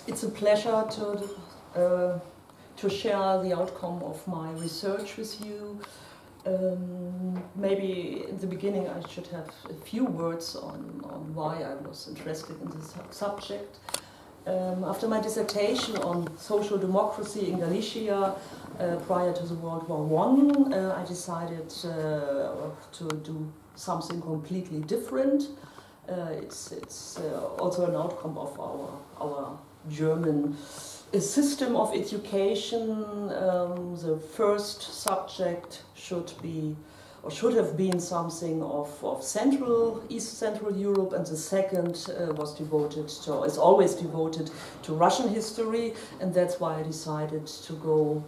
It's a pleasure to share the outcome of my research with you. Maybe in the beginning I should have a few words on why I was interested in this subject. After my dissertation on social democracy in Galicia prior to the World War I decided to do something completely different. It's also an outcome of our German system of education. The first subject should have been something of East Central Europe, and the second is always devoted to Russian history, and that's why I decided to go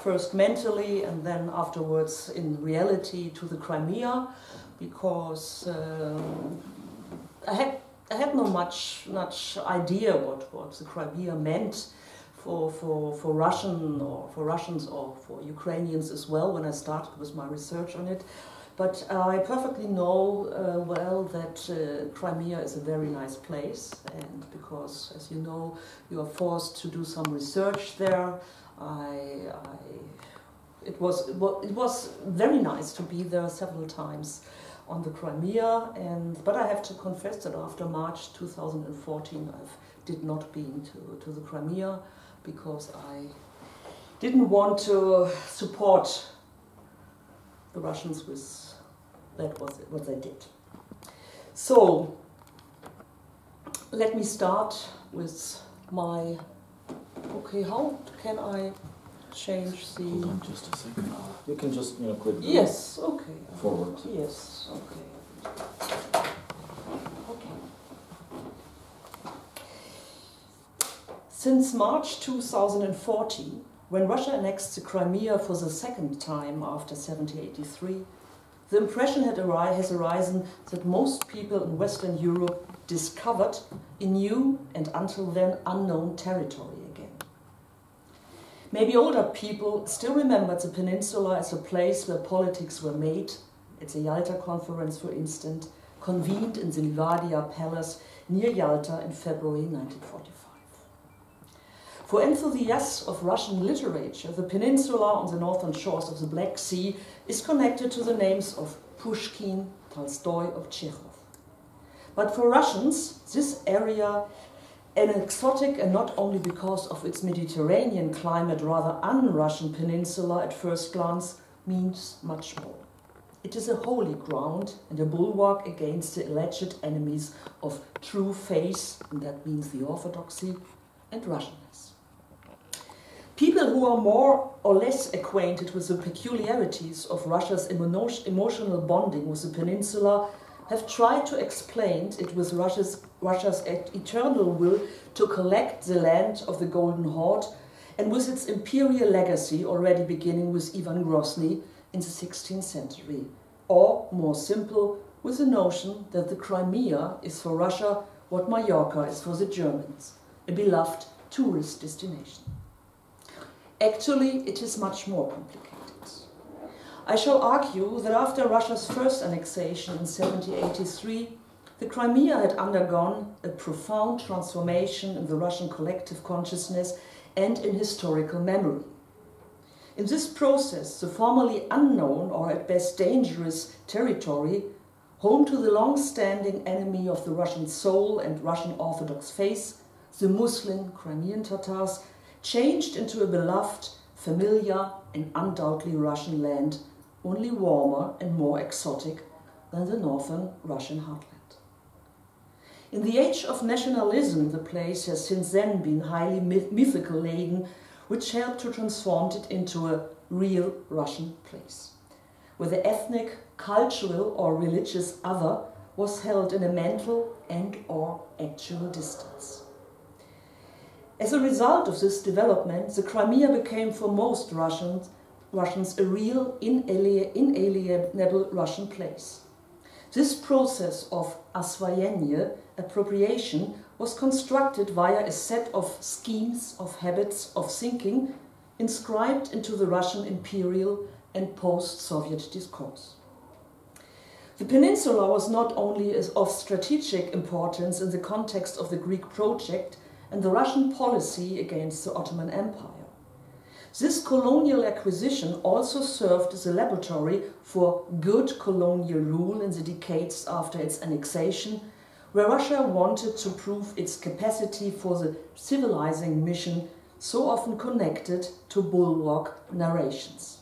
first mentally and then afterwards in reality to the Crimea, because I had no much idea what the Crimea meant for Russians or for Ukrainians as well when I started with my research on it. But I perfectly know well that Crimea is a very nice place, and because, as you know, you are forced to do some research there, it was very nice to be there several times on the Crimea, but I have to confess that after March 2014 I did not been to the Crimea, because I didn't want to support the Russians with what they did. So let me start with my, okay, how can I change the... Hold on just a second. You can just, click yes, okay. Forward. Yes, okay. Okay. Since March 2014, when Russia annexed the Crimea for the second time after 1783, the impression has arisen that most people in Western Europe discovered a new and until then unknown territory again. Maybe older people still remembered the peninsula as a place where politics were made, at the Yalta Conference, for instance, convened in the Livadia Palace near Yalta in February 1945. For enthusiasts of Russian literature, the peninsula on the northern shores of the Black Sea is connected to the names of Pushkin, Tolstoy, or Chekhov. But for Russians, this area, an exotic, and not only because of its Mediterranean climate, rather un-Russian peninsula at first glance, means much more. It is a holy ground and a bulwark against the alleged enemies of true faith, and that means the orthodoxy, and Russianness. People who are more or less acquainted with the peculiarities of Russia's emotional bonding with the peninsula have tried to explain it with Russia's eternal will to collect the land of the Golden Horde, and with its imperial legacy already beginning with Ivan Grozny in the 16th century, or, more simple, with the notion that the Crimea is for Russia what Mallorca is for the Germans, a beloved tourist destination. Actually, it is much more complicated. I shall argue that after Russia's first annexation in 1783, the Crimea had undergone a profound transformation in the Russian collective consciousness and in historical memory. In this process, the formerly unknown, or at best dangerous, territory, home to the long-standing enemy of the Russian soul and Russian Orthodox faith, the Muslim Crimean Tatars, changed into a beloved, familiar, and undoubtedly Russian land, only warmer and more exotic than the northern Russian heartland. In the age of nationalism, the place has since then been highly mythical laden, which helped to transform it into a real Russian place, where the ethnic, cultural, or religious other was held in a mental and/or actual distance. As a result of this development, the Crimea became for most Russians a real, inalienable Russian place. This process of освоение, appropriation, was constructed via a set of schemes, of habits, of thinking, inscribed into the Russian imperial and post-Soviet discourse. The peninsula was not only of strategic importance in the context of the Greek project and the Russian policy against the Ottoman Empire. This colonial acquisition also served as a laboratory for good colonial rule in the decades after its annexation, where Russia wanted to prove its capacity for the civilizing mission so often connected to bulwark narrations.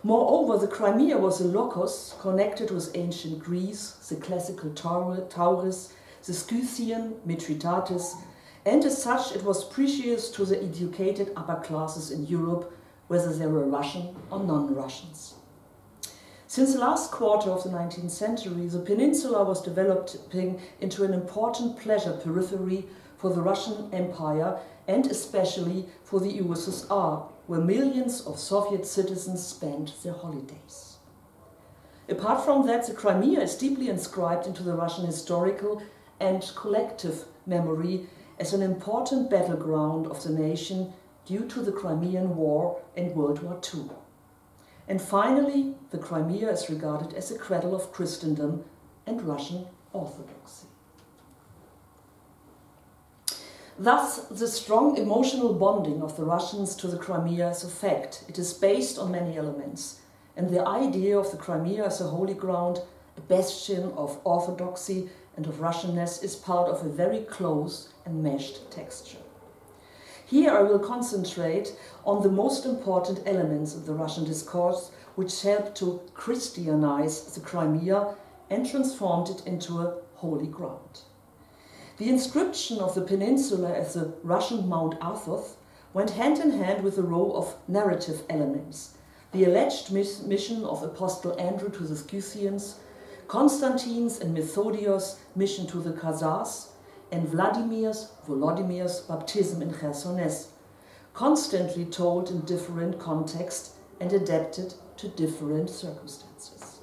Moreover, the Crimea was a locus connected with ancient Greece, the classical Tauris, the Scythian Mithridates, and as such it was precious to the educated upper classes in Europe, whether they were Russian or non-Russians. Since the last quarter of the 19th century, the peninsula was developing into an important pleasure periphery for the Russian Empire and especially for the USSR, where millions of Soviet citizens spent their holidays. Apart from that, the Crimea is deeply inscribed into the Russian historical and collective memory as an important battleground of the nation due to the Crimean War and World War II. And finally, the Crimea is regarded as the cradle of Christendom and Russian Orthodoxy. Thus, the strong emotional bonding of the Russians to the Crimea is a fact. It is based on many elements, and the idea of the Crimea as a holy ground, a bastion of orthodoxy and of Russianness, is part of a very close and meshed texture. Here I will concentrate on the most important elements of the Russian discourse which helped to Christianize the Crimea and transformed it into a holy ground. The inscription of the peninsula as the Russian Mount Athos went hand in hand with a row of narrative elements. The alleged mission of Apostle Andrew to the Scythians, Constantine's and Methodios' mission to the Khazars, and Volodimir's baptism in Chersones, constantly told in different contexts and adapted to different circumstances.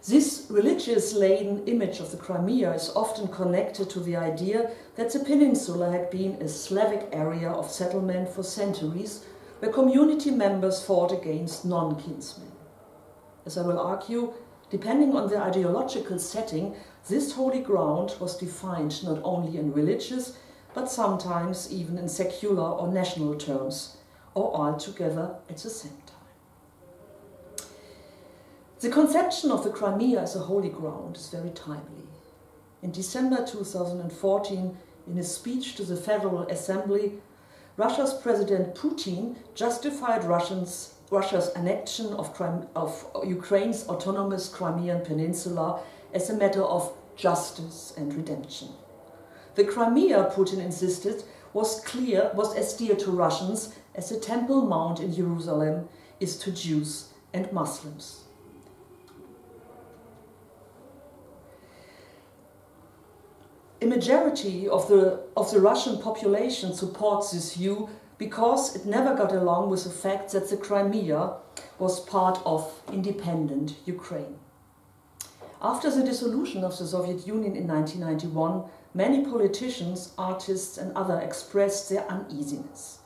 This religious-laden image of the Crimea is often connected to the idea that the peninsula had been a Slavic area of settlement for centuries, where community members fought against non-kinsmen. As I will argue, depending on the ideological setting, this holy ground was defined not only in religious, but sometimes even in secular or national terms, or all together at the same time. The conception of the Crimea as a holy ground is very timely. In December 2014, in a speech to the Federal Assembly, Russia's President Putin justified Russia's annexion of Ukraine's autonomous Crimean Peninsula as a matter of justice and redemption. The Crimea, Putin insisted, was as dear to Russians as the Temple Mount in Jerusalem is to Jews and Muslims. A majority of the Russian population supports this view because it never got along with the fact that the Crimea was part of independent Ukraine. After the dissolution of the Soviet Union in 1991, many politicians, artists and others expressed their uneasiness.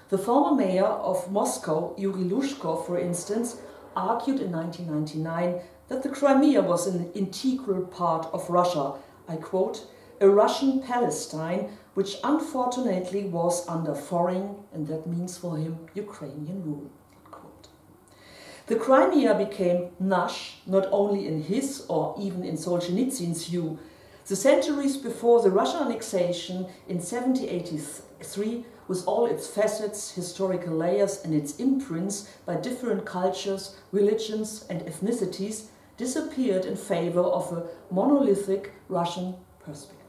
The former mayor of Moscow, Yuri Lushko, for instance, argued in 1999 that the Crimea was an integral part of Russia, I quote, a Russian Palestine, which unfortunately was under foreign, and that means for him, Ukrainian rule. Quote. The Crimea became nash, not only in his or even in Solzhenitsyn's view. The centuries before the Russian annexation in 1783, with all its facets, historical layers and its imprints by different cultures, religions and ethnicities, disappeared in favor of a monolithic Russian perspective.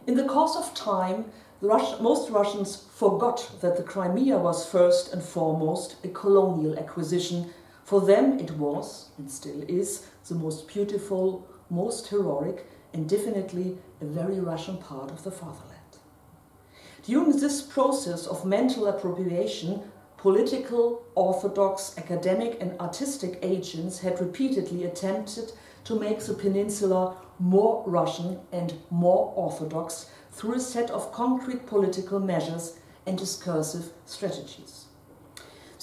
In the course of time, most Russians forgot that the Crimea was first and foremost a colonial acquisition. For them it was, and still is, the most beautiful, most heroic, and definitely a very Russian part of the fatherland. During this process of mental appropriation, political, orthodox, academic and artistic agents had repeatedly attempted to make the peninsula more Russian and more orthodox through a set of concrete political measures and discursive strategies.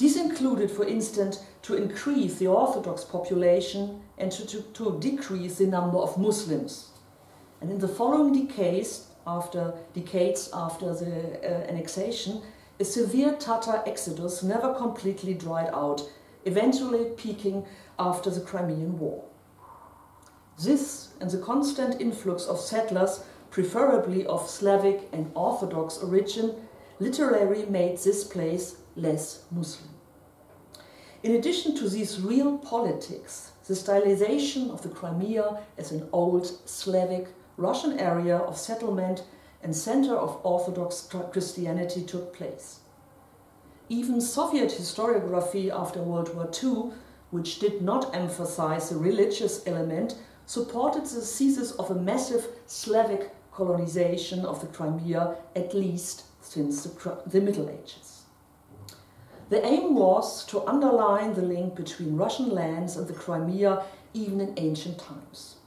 These included, for instance, to increase the Orthodox population and to decrease the number of Muslims. And in the following decades after the annexation, a severe Tatar exodus never completely dried out, eventually peaking after the Crimean War. This and the constant influx of settlers, preferably of Slavic and Orthodox origin, literally made this place less Muslim. In addition to these real politics, the stylization of the Crimea as an old Slavic Russian area of settlement and center of Orthodox Christianity took place. Even Soviet historiography after World War II, which did not emphasize the religious element, supported the thesis of a massive Slavic colonization of the Crimea, at least since the Middle Ages. The aim was to underline the link between Russian lands and the Crimea even in ancient times.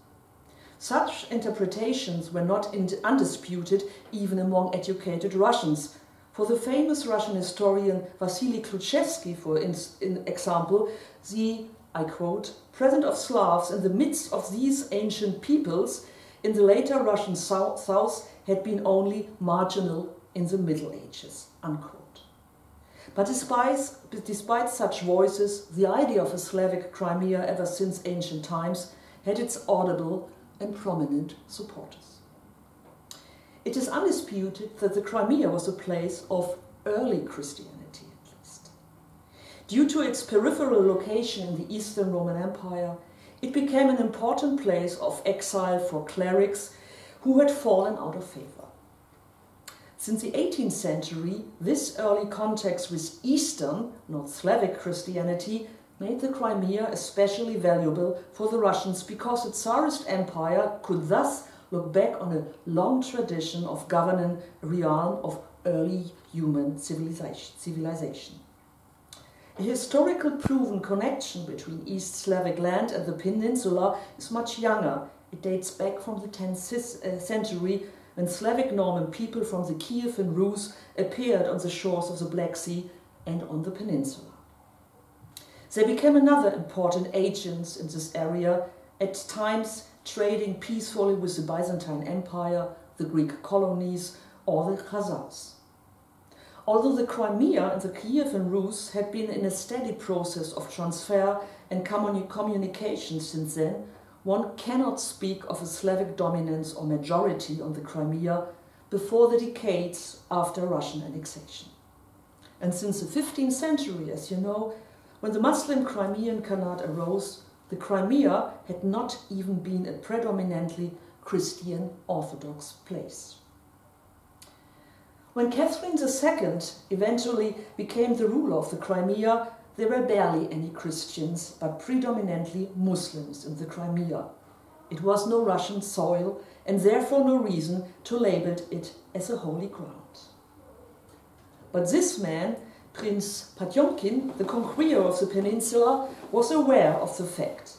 Such interpretations were not undisputed even among educated Russians. For the famous Russian historian Vasily Kluchevsky, for example, the, I quote, "presence of Slavs in the midst of these ancient peoples in the later Russian south had been only marginal in the Middle Ages," unquote. But despite such voices, the idea of a Slavic Crimea ever since ancient times had its audible and prominent supporters. It is undisputed that the Crimea was a place of early Christianity, at least. Due to its peripheral location in the Eastern Roman Empire, it became an important place of exile for clerics who had fallen out of favor. Since the 18th century, this early contact with Eastern, not Slavic Christianity, made the Crimea especially valuable for the Russians because the Tsarist Empire could thus look back on a long tradition of governing a realm of early human civilization. A historical proven connection between East Slavic land and the peninsula is much younger. It dates back from the 10th century, when Slavic Norman people from the Kiev and Rus appeared on the shores of the Black Sea and on the peninsula. They became another important agents in this area, at times trading peacefully with the Byzantine Empire, the Greek colonies, or the Khazars. Although the Crimea and the Kiev and Rus had been in a steady process of transfer and communication since then, one cannot speak of a Slavic dominance or majority on the Crimea before the decades after Russian annexation. And since the 15th century, as you know, when the Muslim Crimean Khanate arose, the Crimea had not even been a predominantly Christian Orthodox place. When Catherine II eventually became the ruler of the Crimea, there were barely any Christians, but predominantly Muslims in the Crimea. It was no Russian soil, and therefore no reason to label it as a holy ground. But this man, Prince Potyomkin, the conqueror of the peninsula, was aware of the fact.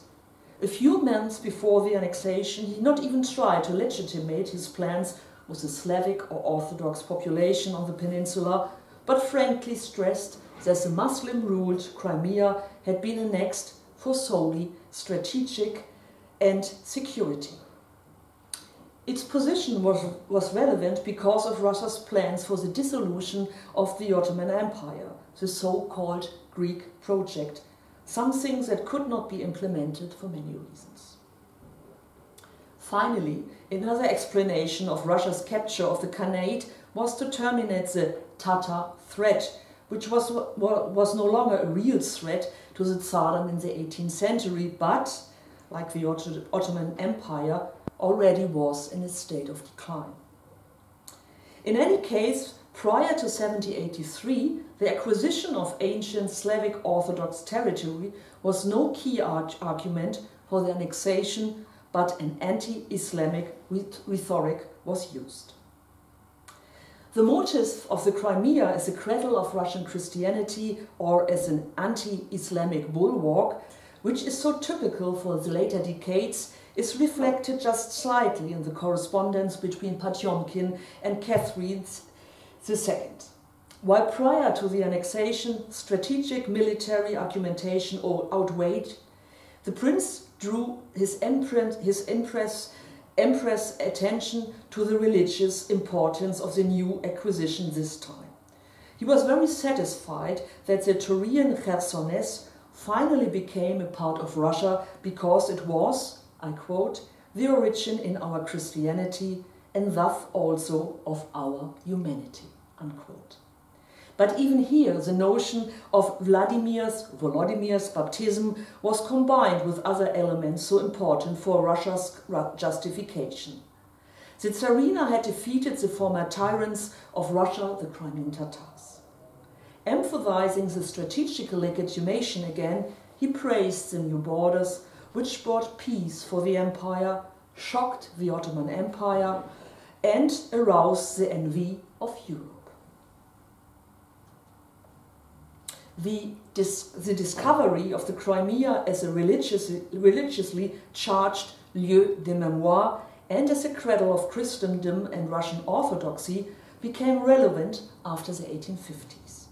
A few months before the annexation, he not even tried to legitimate his plans with the Slavic or Orthodox population on the peninsula, but frankly stressed that the Muslim-ruled Crimea had been annexed for solely strategic and security. Its position was relevant because of Russia's plans for the dissolution of the Ottoman Empire, the so-called Greek project, something that could not be implemented for many reasons. Finally, another explanation of Russia's capture of the Khanate was to terminate the Tatar threat, which was no longer a real threat to the Tsardom in the 18th century, but, like the Ottoman Empire, already was in a state of decline. In any case, prior to 1783, the acquisition of ancient Slavic Orthodox territory was no key argument for the annexation, but an anti-Islamic rhetoric was used. The motive of the Crimea as a cradle of Russian Christianity or as an anti-Islamic bulwark, which is so typical for the later decades, is reflected just slightly in the correspondence between Potyomkin and Catherine II. While prior to the annexation, strategic military argumentation outweighed, the prince drew his empress attention to the religious importance of the new acquisition this time. He was very satisfied that the Taurian Chersonese finally became a part of Russia because it was, I quote, the origin in our Christianity and thus also of our humanity, unquote. But even here, the notion of Volodymyr's baptism was combined with other elements so important for Russia's justification. The Tsarina had defeated the former tyrants of Russia, the Crimean Tatars. Emphasizing the strategical legitimation again, he praised the new borders, which brought peace for the empire, shocked the Ottoman Empire, and aroused the envy of Europe. The discovery of the Crimea as a religiously charged lieu de mémoire and as a cradle of Christendom and Russian Orthodoxy became relevant after the 1850s.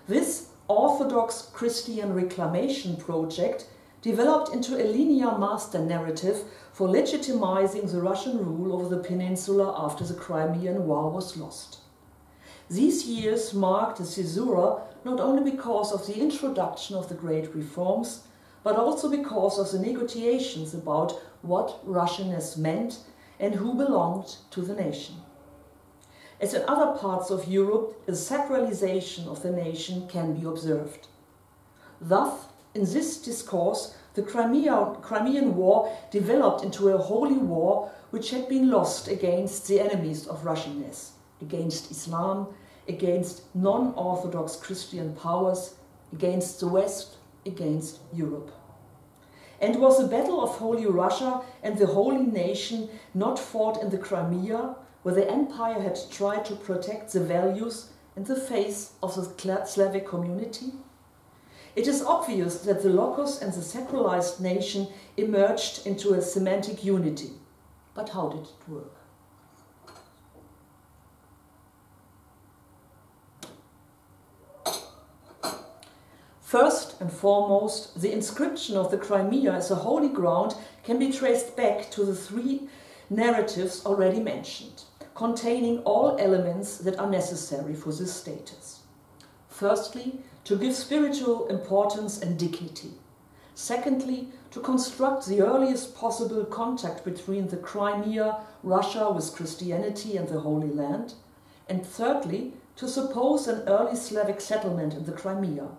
This Orthodox Christian reclamation project developed into a linear master narrative for legitimizing the Russian rule over the peninsula after the Crimean War was lost. These years marked a caesura not only because of the introduction of the great reforms, but also because of the negotiations about what Russianness meant and who belonged to the nation. As in other parts of Europe, a sacralization of the nation can be observed. Thus, in this discourse, the Crimean War developed into a holy war which had been lost against the enemies of Russianness, against Islam, against non-Orthodox Christian powers, against the West, against Europe. And was the battle of Holy Russia and the Holy Nation not fought in the Crimea, where the empire had tried to protect the values and the faith of the Slavic community? It is obvious that the locus and the sacralized nation emerged into a semantic unity. But how did it work? First and foremost, the inscription of the Crimea as a holy ground can be traced back to the three narratives already mentioned, containing all elements that are necessary for this status. Firstly, to give spiritual importance and dignity. Secondly, to construct the earliest possible contact between the Crimea, Russia with Christianity and the Holy Land. And thirdly, to suppose an early Slavic settlement in the Crimea.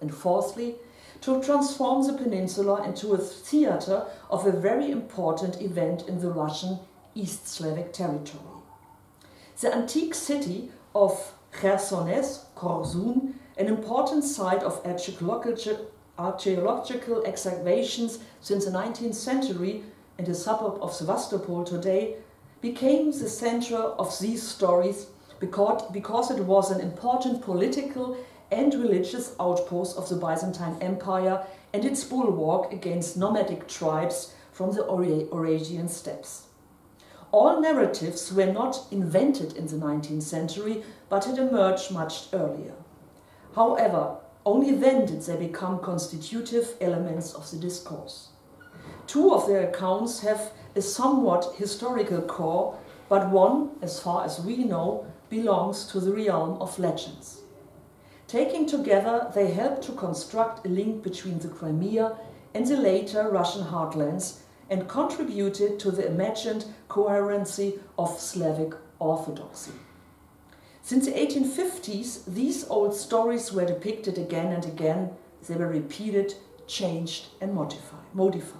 And fourthly, to transform the peninsula into a theater of a very important event in the Russian East Slavic territory. The antique city of Chersonese, Korsun, an important site of archaeological excavations since the 19th century and a suburb of Sevastopol today, became the center of these stories because it was an important political and religious outpost of the Byzantine Empire and its bulwark against nomadic tribes from the Eurasian steppes. All narratives were not invented in the 19th century, but had emerged much earlier. However, only then did they become constitutive elements of the discourse. Two of their accounts have a somewhat historical core, but one, as far as we know, belongs to the realm of legends. Taken together, they help to construct a link between the Crimea and the later Russian heartlands and contributed to the imagined coherency of Slavic orthodoxy. Since the 1850s, these old stories were depicted again and again. They were repeated, changed, and modified.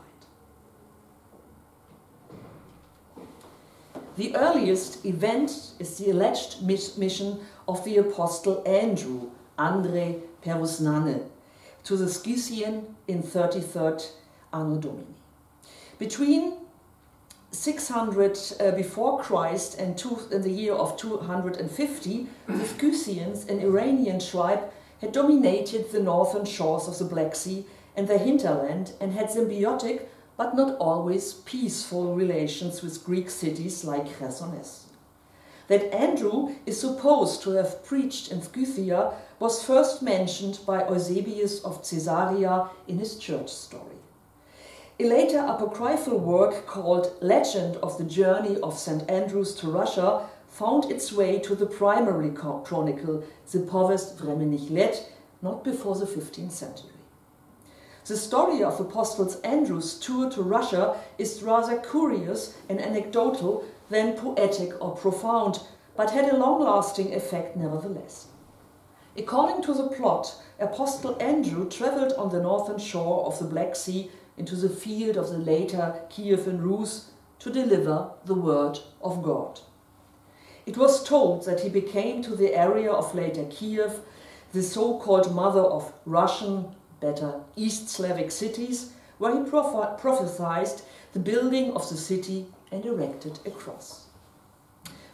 The earliest event is the alleged mission of the apostle Andrew, Andre Perusnane, to the Scythian in 33rd Anno Domini. Between 600 before Christ and in the year of 250, the Scythians, an Iranian tribe, had dominated the northern shores of the Black Sea and the hinterland and had symbiotic but not always peaceful relations with Greek cities like Chersonese. that Andrew is supposed to have preached in Scythia was first mentioned by Eusebius of Caesarea in his church story. A later apocryphal work called Legend of the Journey of St. Andrews to Russia found its way to the primary chronicle, the Povest Vremenich Let, not before the 15th century. The story of Apostle Andrew's tour to Russia is rather curious and anecdotal than poetic or profound, but had a long-lasting effect nevertheless. According to the plot, Apostle Andrew travelled on the northern shore of the Black Sea into the field of the later Kiev and Rus to deliver the word of God. It was told that he became to the area of later Kiev, the so-called mother of Russian, better East Slavic cities, where he prophesied the building of the city and erected a cross.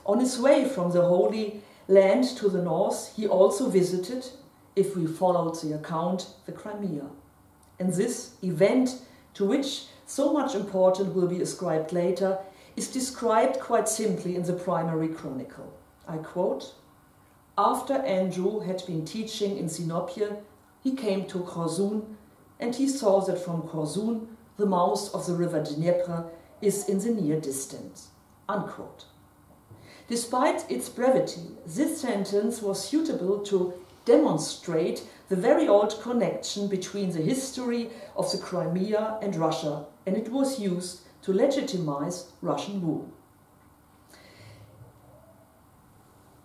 On his way from the Holy Land to the north, he also visited, if we followed the account, the Crimea. And this event, to which so much importance will be ascribed later, is described quite simply in the primary chronicle. I quote, "After Andrew had been teaching in Sinopia, he came to Korsun, and he saw that from Korsun the mouth of the river Dnieper is in the near distance." Unquote. Despite its brevity, this sentence was suitable to demonstrate the very old connection between the history of the Crimea and Russia, and it was used to legitimize Russian rule.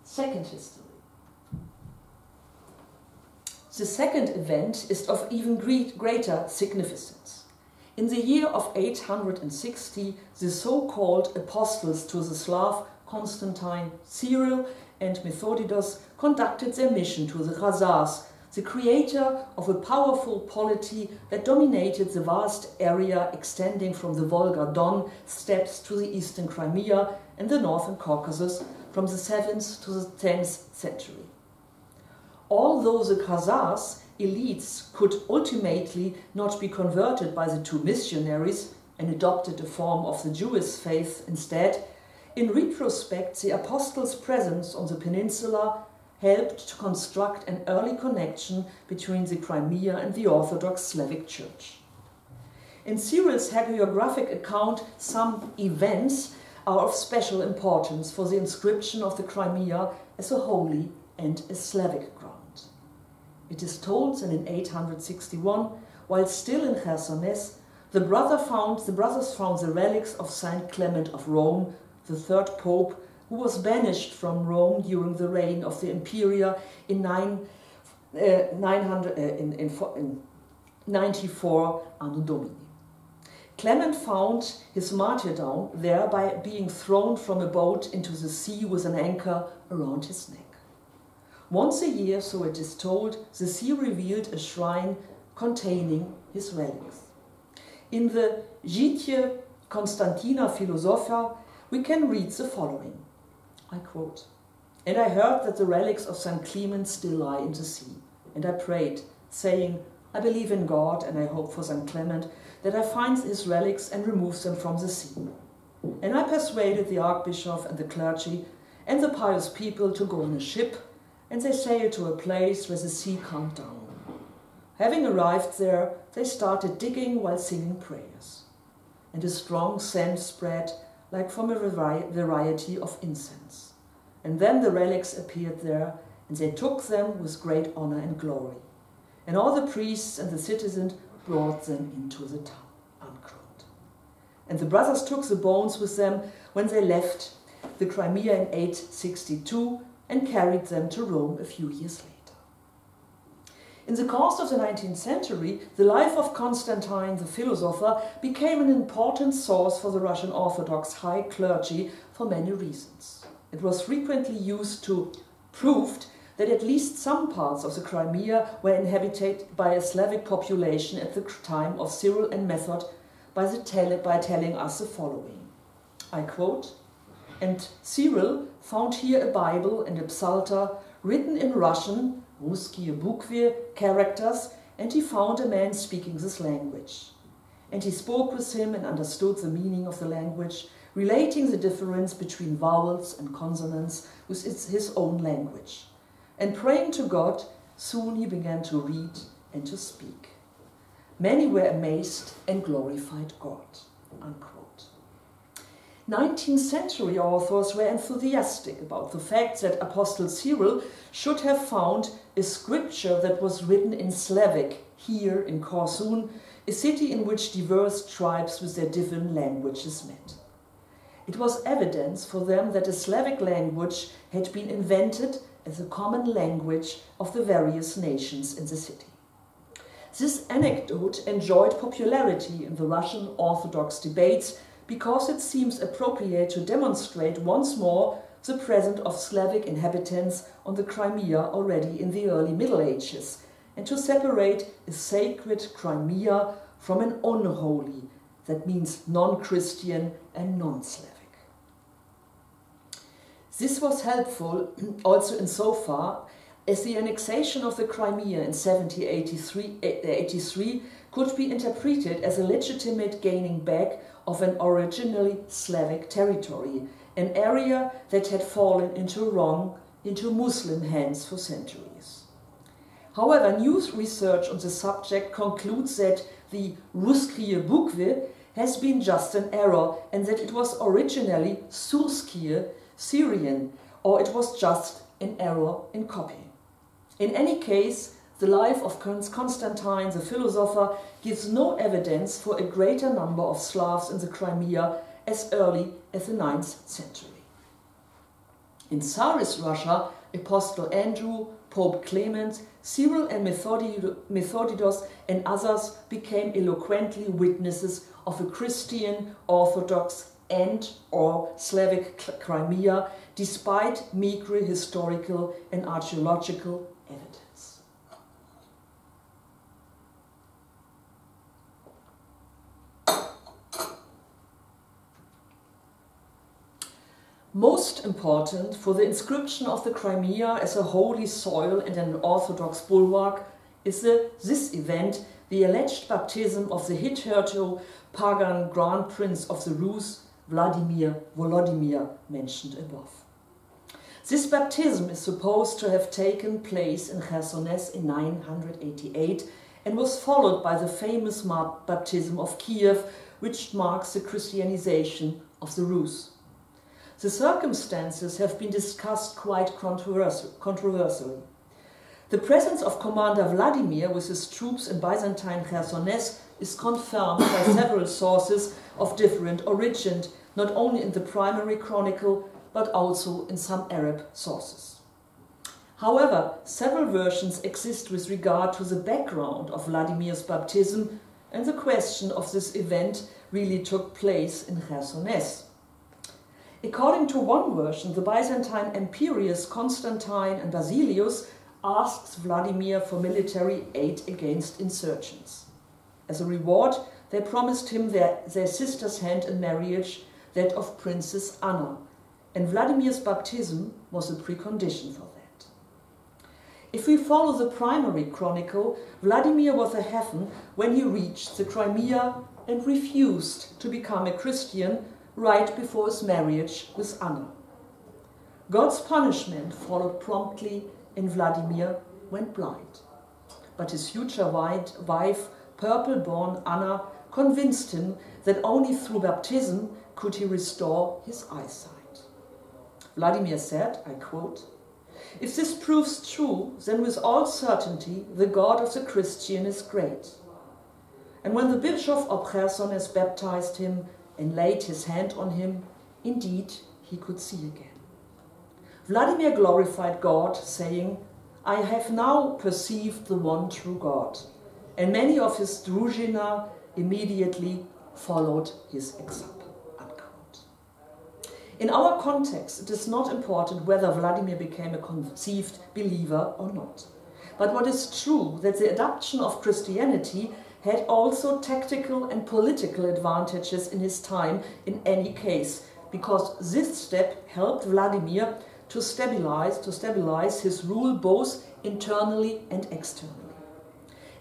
Second history. The second event is of even greater significance. In the year of 860, the so-called apostles to the Slav Constantine, Cyril, and Methodius conducted their mission to the Khazars, the creator of a powerful polity that dominated the vast area extending from the Volga-Don steppes to the eastern Crimea and the northern Caucasus from the 7th to the 10th century. Although the Khazars elites could ultimately not be converted by the two missionaries and adopted a form of the Jewish faith instead, in retrospect the apostles' presence on the peninsula helped to construct an early connection between the Crimea and the Orthodox Slavic Church. In Cyril's hagiographic account, some events are of special importance for the inscription of the Crimea as a holy and a Slavic ground. It is told that in 861, while still in Chersones, the brothers found the relics of Saint Clement of Rome, the third pope, who was banished from Rome during the reign of the Imperia in 94 Anno Domini. Clement found his martyrdom there by being thrown from a boat into the sea with an anchor around his neck. Once a year, so it is told, the sea revealed a shrine containing his relics. In the Życie Constantina Philosopha, we can read the following. I quote, "And I heard that the relics of St. Clement still lie in the sea. And I prayed, saying, I believe in God and I hope for St. Clement, that I find his relics and remove them from the sea. And I persuaded the archbishop and the clergy and the pious people to go on a ship, and they sailed to a place where the sea calmed down. Having arrived there, they started digging while singing prayers. And a strong scent spread like from a variety of incense. And then the relics appeared there, and they took them with great honor and glory. And all the priests and the citizens brought them into the town." Unquote. And the brothers took the bones with them when they left the Crimea in 862 and carried them to Rome a few years later. In the course of the 19th century, the life of Constantine the philosopher became an important source for the Russian Orthodox high clergy for many reasons. It was frequently used to prove that at least some parts of the Crimea were inhabited by a Slavic population at the time of Cyril and Method by telling us the following. I quote, "And Cyril found here a Bible and a Psalter written in Russian, Russkие bukvy, characters, and he found a man speaking this language. And he spoke with him and understood the meaning of the language, relating the difference between vowels and consonants with his own language. And praying to God, soon he began to read and to speak. Many were amazed and glorified God." Unquote. 19th century authors were enthusiastic about the fact that Apostle Cyril should have found a scripture that was written in Slavic here in Korsun, a city in which diverse tribes with their different languages met. It was evidence for them that a Slavic language had been invented as a common language of the various nations in the city. This anecdote enjoyed popularity in the Russian Orthodox debates because it seems appropriate to demonstrate once more the presence of Slavic inhabitants on the Crimea already in the early Middle Ages, and to separate a sacred Crimea from an unholy, that means non-Christian and non-Slavic. This was helpful also insofar as the annexation of the Crimea in 1783 could be interpreted as a legitimate gaining back of an originally Slavic territory, an area that had fallen into Muslim hands for centuries. However, new research on the subject concludes that the Russkие bukve has been just an error and that it was originally Surskие, Syrian, or it was just an error in copy. In any case, the life of Constantine the philosopher gives no evidence for a greater number of Slavs in the Crimea as early as the 9th century. In Tsarist Russia, Apostle Andrew, Pope Clement, Cyril and Methodios and others became eloquently witnesses of a Christian, Orthodox and/or Slavic Crimea, despite meager historical and archaeological evidence. Most important for the inscription of the Crimea as a holy soil and an Orthodox bulwark is this event, the alleged baptism of the hitherto pagan Grand Prince of the Rus, Volodymyr, mentioned above. This baptism is supposed to have taken place in Chersones in 988 and was followed by the famous baptism of Kiev, which marks the Christianization of the Rus. The circumstances have been discussed quite controversially. The presence of Commander Vladimir with his troops in Byzantine Chersones is confirmed by several sources of different origin, not only in the primary chronicle, but also in some Arab sources. However, several versions exist with regard to the background of Vladimir's baptism, and the question of this event really took place in Chersones. According to one version, the Byzantine emperors Constantine and Basilius asked Vladimir for military aid against insurgents. As a reward, they promised him their sister's hand in marriage, that of Princess Anna, and Vladimir's baptism was a precondition for that. If we follow the primary chronicle, Vladimir was a heathen when he reached the Crimea and refused to become a Christian right before his marriage with Anna. God's punishment followed promptly, and Vladimir went blind. But his future wife, purple-born Anna, convinced him that only through baptism could he restore his eyesight. Vladimir said, I quote, "If this proves true, then with all certainty the God of the Christian is great." And when the bishop of Chersones baptized him and laid his hand on him, indeed he could see again. Vladimir glorified God, saying, "I have now perceived the one true God," and many of his druzhina immediately followed his example. Unquote. In our context, it is not important whether Vladimir became a conceived believer or not. But what is true, that the adoption of Christianity had also tactical and political advantages in his time in any case, because this step helped Vladimir to stabilize his rule both internally and externally.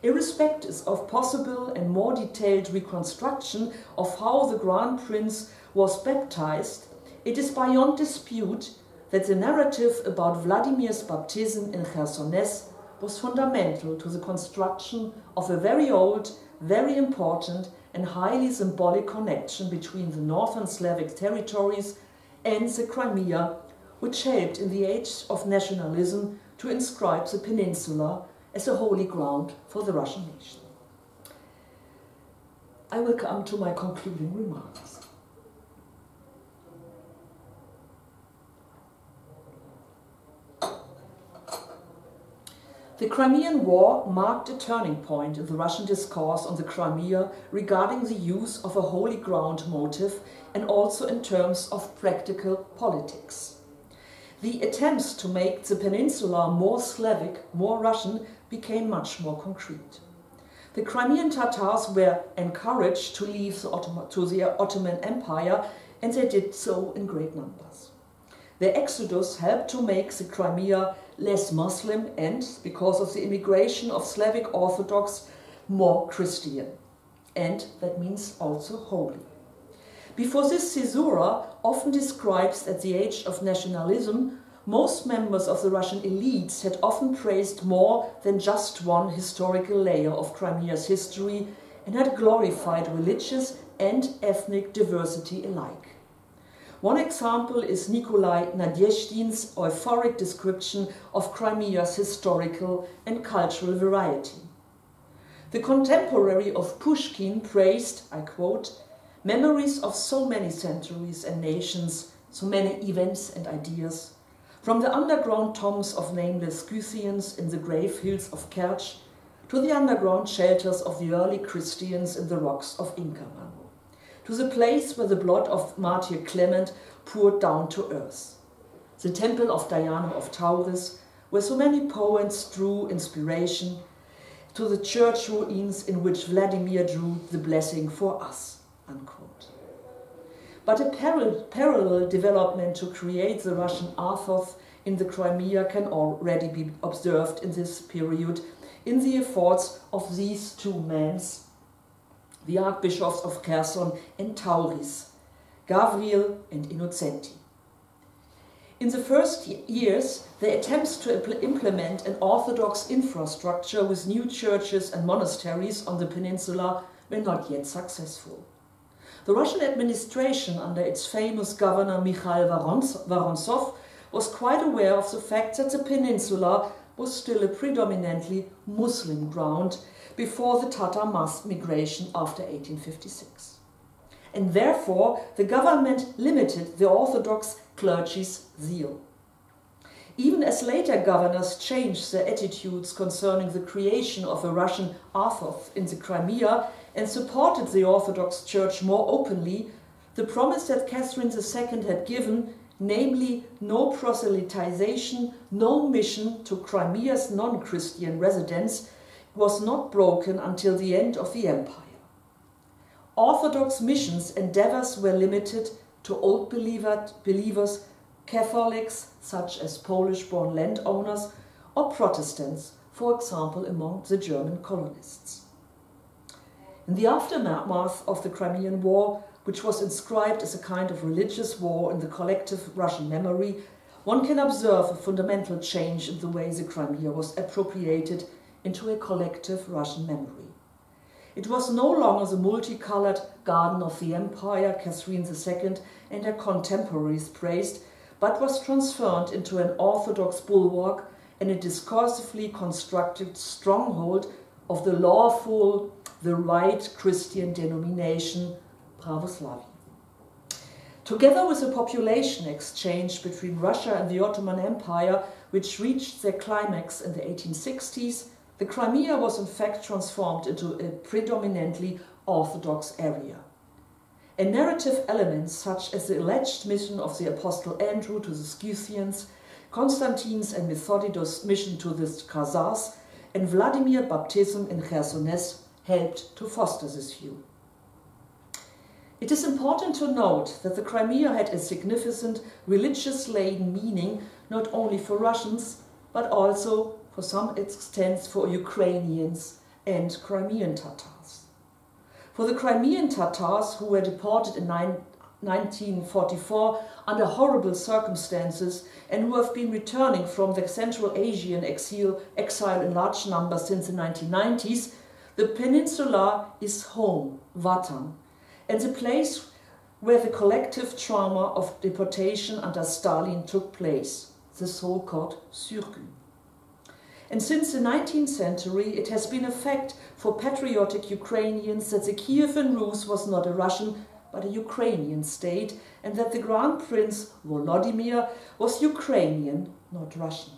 Irrespective of possible and more detailed reconstruction of how the Grand Prince was baptized, it is beyond dispute that the narrative about Vladimir's baptism in Chersones was fundamental to the construction of a very old, very important and highly symbolic connection between the northern Slavic territories and the Crimea, which helped in the age of nationalism to inscribe the peninsula as a holy ground for the Russian nation. I will come to my concluding remarks. The Crimean War marked a turning point in the Russian discourse on the Crimea regarding the use of a holy ground motive and also in terms of practical politics. The attempts to make the peninsula more Slavic, more Russian, became much more concrete. The Crimean Tatars were encouraged to leave the Ottoman Empire, and they did so in great numbers. Their exodus helped to make the Crimea less Muslim and, because of the immigration of Slavic Orthodox, more Christian. And that means also holy. Before this caesura often describes at the age of nationalism, most members of the Russian elites had often praised more than just one historical layer of Crimea's history and had glorified religious and ethnic diversity alike. One example is Nikolai Nadezdin's euphoric description of Crimea's historical and cultural variety. The contemporary of Pushkin praised, I quote, "memories of so many centuries and nations, so many events and ideas, from the underground tombs of nameless Scythians in the grave hills of Kerch to the underground shelters of the early Christians in the rocks of Inkerman, to the place where the blood of martyr Clement poured down to earth, the temple of Diana of Tauris, where so many poets drew inspiration, to the church ruins in which Vladimir drew the blessing for us," unquote. But a parallel development to create the Russian Arthos in the Crimea can already be observed in this period in the efforts of these two men, the archbishops of Kherson and Tauris, Gavril and Innocenti. In the first years, their attempts to implement an Orthodox infrastructure with new churches and monasteries on the peninsula were not yet successful. The Russian administration, under its famous governor Mikhail Vorontsov, was quite aware of the fact that the peninsula was still a predominantly Muslim ground before the Tatar mass migration after 1856. And therefore, the government limited the Orthodox clergy's zeal. Even as later governors changed their attitudes concerning the creation of a Russian Arthos in the Crimea and supported the Orthodox Church more openly, the promise that Catherine II had given, namely no proselytization, no mission to Crimea's non-Christian residents, was not broken until the end of the empire. Orthodox missions endeavors were limited to old believers, Catholics such as Polish-born landowners, or Protestants, for example among the German colonists. In the aftermath of the Crimean War, which was inscribed as a kind of religious war in the collective Russian memory, one can observe a fundamental change in the way the Crimea was appropriated into a collective Russian memory. It was no longer the multicolored garden of the empire Catherine II and her contemporaries praised, but was transformed into an Orthodox bulwark and a discursively constructed stronghold of the lawful, the right Christian denomination, Pravoslavy. Together with the population exchange between Russia and the Ottoman Empire, which reached their climax in the 1860s, the Crimea was in fact transformed into a predominantly Orthodox area. And narrative elements such as the alleged mission of the Apostle Andrew to the Scythians, Constantine's and Methodius' mission to the Khazars, and Vladimir's baptism in Chersones helped to foster this view. It is important to note that the Crimea had a significant religious-laden meaning not only for Russians, but also, for some extent, for Ukrainians and Crimean Tatars. For the Crimean Tatars, who were deported in 1944 under horrible circumstances and who have been returning from the Central Asian exile in large numbers since the 1990s, the peninsula is home, Vatan, and the place where the collective trauma of deportation under Stalin took place, the so-called circuit. And since the 19th century, it has been a fact for patriotic Ukrainians that the Kievan Rus was not a Russian, but a Ukrainian state, and that the Grand Prince Volodymyr was Ukrainian, not Russian.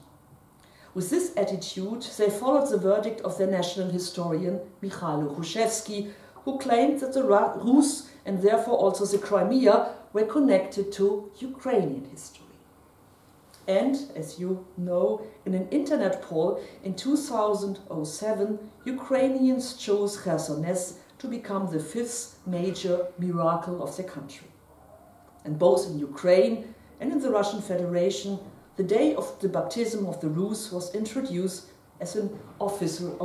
With this attitude, they followed the verdict of their national historian, Mikhail Hrushevsky, who claimed that the Rus, and therefore also the Crimea, were connected to Ukrainian history. And, as you know, in an internet poll in 2007, Ukrainians chose Khersones to become the 5th major miracle of the country. And both in Ukraine and in the Russian Federation, the day of the baptism of the Rus was introduced as an official